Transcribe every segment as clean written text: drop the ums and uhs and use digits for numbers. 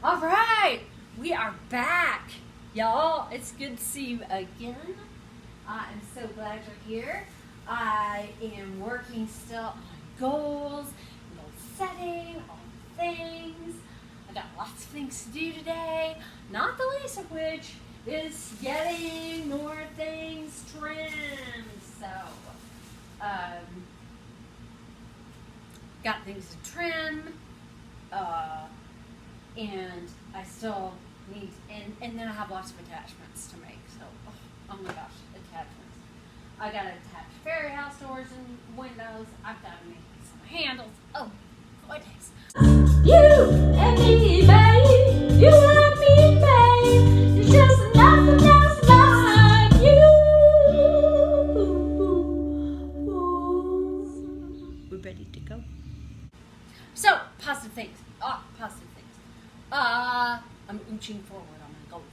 All right, we are back, y'all. It's good to see you again. I am so glad you're here. I am working still on goals, goal setting, all things. I got lots of things to do today, not the least of which is getting more things trimmed. So, got things to trim. And I still need, and then I have lots of attachments to make. So, oh my gosh, attachments. I gotta attach fairy house doors and windows. I've gotta make some handles. Oh, goodness. You and me, babe. You and me, babe. There's just nothing else like you. We're ready to go. So, positive things. Positive things. I'm inching forward on my goals.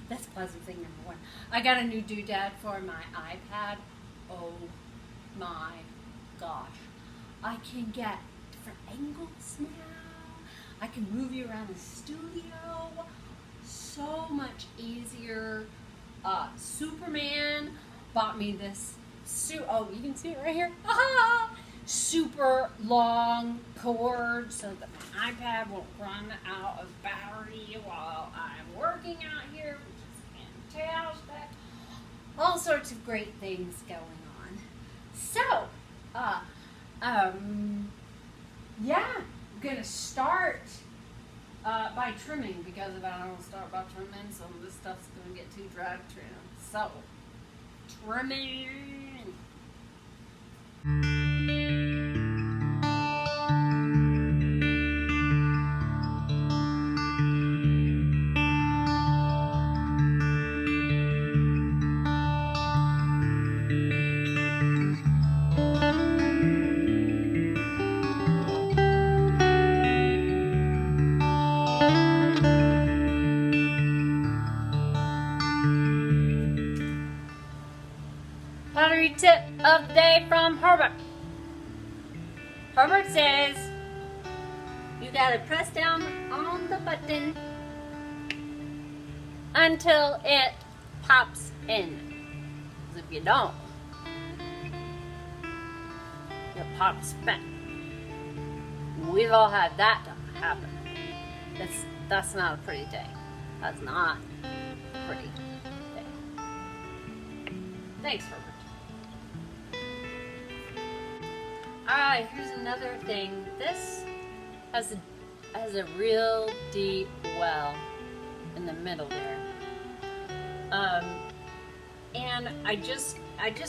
That's positive thing number one. I got a new doodad for my iPad. Oh my gosh. I can get different angles now. I can move you around the studio. So much easier. Superman bought me this oh, you can see it right here. Super long cord so that my iPad won't run out of battery while I'm working out here, which is fantastic. All sorts of great things going on. So, yeah, I'm gonna start by trimming, because if I don't start by trimming, some of this stuff's gonna get too dry to trim. So, trimming. Pottery tip of the day from Herbert. Herbert says you gotta press down on the button until it pops in. Because if you don't, it pops back. We've all had that happen. That's not a pretty day. That's not a pretty day. Thanks, Herbert. Alright, here's another thing. This has a real deep well in the middle there. And I just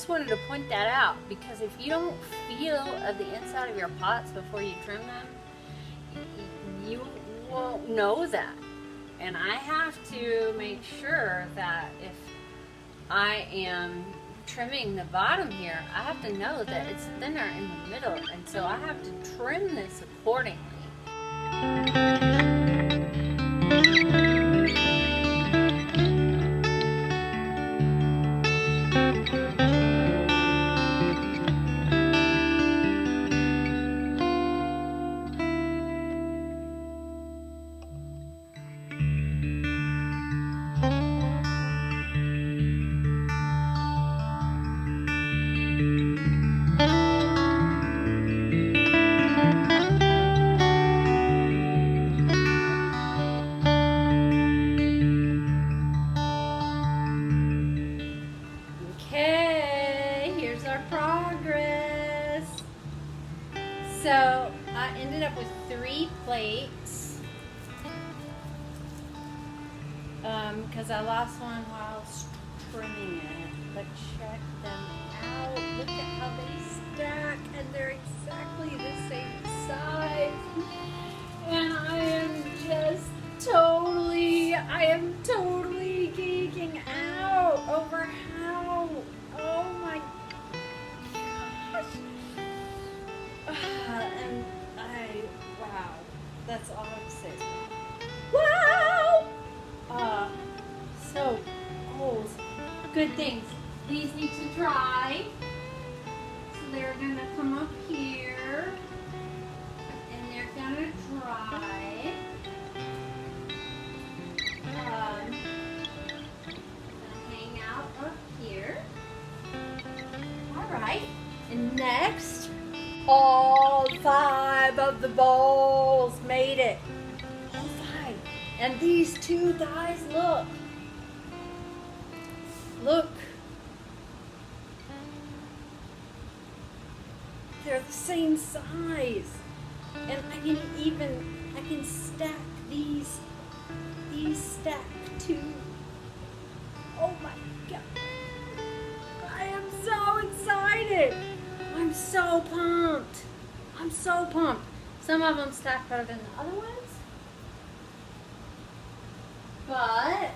wanted to point that out, because if you don't feel of the inside of your pots before you trim them, you won't know that. And I have to make sure that if I am trimming the bottom here, I have to know that it's thinner in the middle, and so I have to trim this accordingly. So I ended up with 3 plates because I lost one while trimming it. But check them out. Look at how they stack, and they're exactly the same size. And I am totally geeking out over how, oh my gosh. And wow, that's all I have to say. Wow! So, goals, good things. These need to dry. So they're gonna come up here, and they're gonna dry. All 5 of the bowls made it. All 5. And these 2 guys, look. Look. They're the same size. And I can stack these stack too. Oh my God. I am so excited. I'm so pumped. I'm so pumped. Some of them stack better than the other ones. But,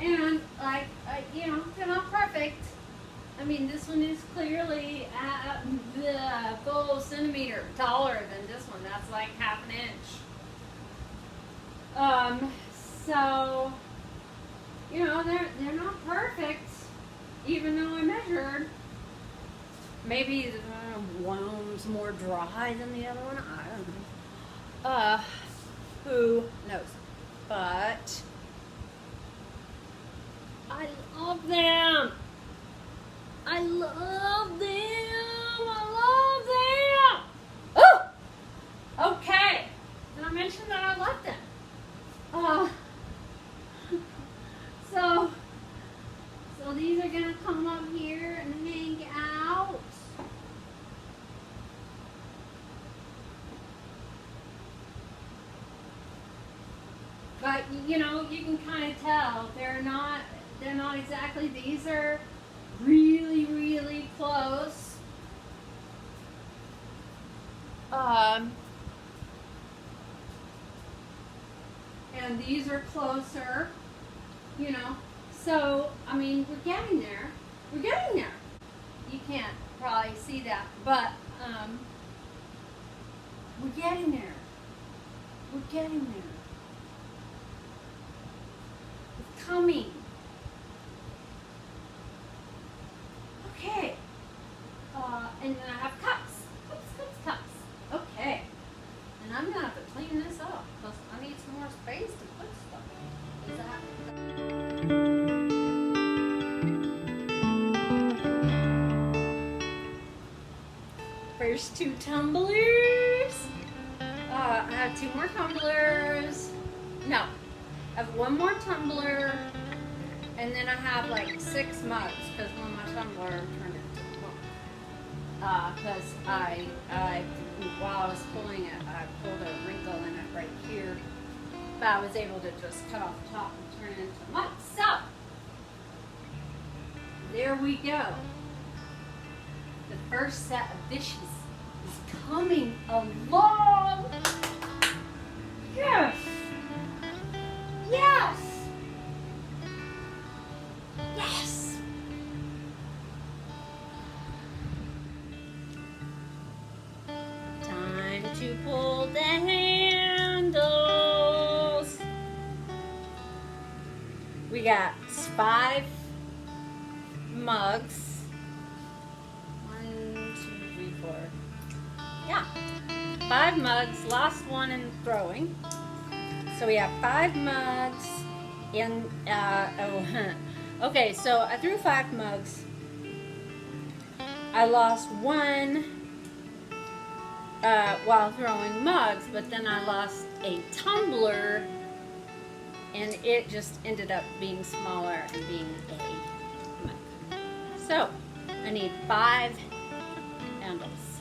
and like, they're not perfect. I mean, this one is clearly the full centimeter taller than this one. That's like half an inch. So, they're not perfect, even though I measured. Maybe one's more dry than the other one. I don't know. Who knows? But I love them. I love them. I love them. Oh! Okay. Did I mention that I love them? So these are gonna come up here and hang out. But you can kind of tell they're not exactly, these are really, really close. And these are closer, So, I mean, we're getting there. We're getting there. You can't probably see that, but we're getting there. We're getting there. It's coming. Okay. And then I have cups. Cups. Okay. And I'm gonna have to clean this up because I need some more space to put stuff. Is that? First 2 tumblers. I have 2 more tumblers. No, I have 1 more tumbler, and then I have like 6 mugs because one of my tumbler turned into a mug. Because while I was pulling it, I pulled a wrinkle in it right here, but I was able to just cut off the top and turn it into a mug. So there we go. The first set of dishes is coming along. Yes! Yes! Yes! Time to pull the handles. We got 5 mugs. 1, 2, 3, 4. Yeah, 5 mugs. Lost one in throwing. So we have 5 mugs. And okay, so I threw 5 mugs. I lost 1 while throwing mugs, but then I lost a tumbler, and it just ended up being smaller and being a mug. So I need 5 handles.